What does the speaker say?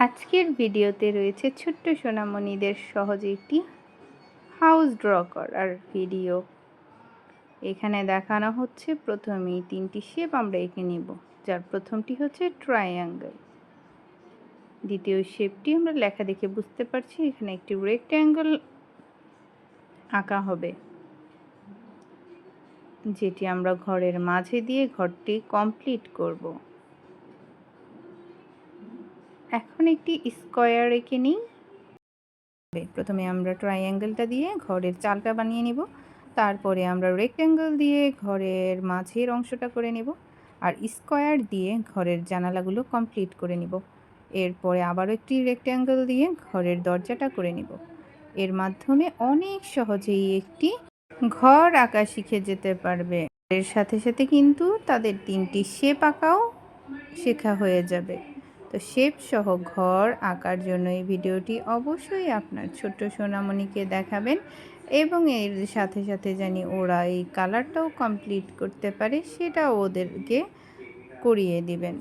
আজকের ভিডিওতে রয়েছে ছোট্ট সোনামণিদের সহজে একটি হাউস ড্র করার ভিডিও। এখানে দেখানো হচ্ছে প্রথমেই 3টি শেপ আমরা এঁকে নেব, যার প্রথমটি হচ্ছে ট্রায়াঙ্গেল। দ্বিতীয় শেপটি আমরা লেখা দেখে বুঝতে পারছি এখানে একটি রেক্ট্যাঙ্গেল আঁকা হবে, যেটি আমরা ঘরের মাঝে দিয়ে ঘরটি কমপ্লিট করব। এখন একটি স্কোয়ার এঁকে নিই। প্রথমে আমরা ট্রায়াঙ্গেলটা দিয়ে ঘরের চালটা বানিয়ে নিব, তারপরে আমরা রেক্ট্যাঙ্গেল দিয়ে ঘরের মাঝের অংশটা করে নেব, আর স্কোয়ার দিয়ে ঘরের জানালাগুলো কমপ্লিট করে নিব। এরপরে আবারও একটি রেক্ট্যাঙ্গেল দিয়ে ঘরের দরজাটা করে নিব। এর মাধ্যমে অনেক সহজেই একটি ঘর আঁকা শিখে যেতে পারবে। এর সাথে সাথে কিন্তু তাদের 3টি শেপ আঁকাও শেখা হয়ে যাবে। তো শেপ সহ ঘর আঁকার জন্য এই ভিডিওটি অবশ্যই আপনার ছোট্ট সোনামণিকে দেখাবেন, এবং এর সাথে সাথে জানি ওরা এই কালারটাও কমপ্লিট করতে পারে সেটাও ওদেরকে করিয়ে দিবেন।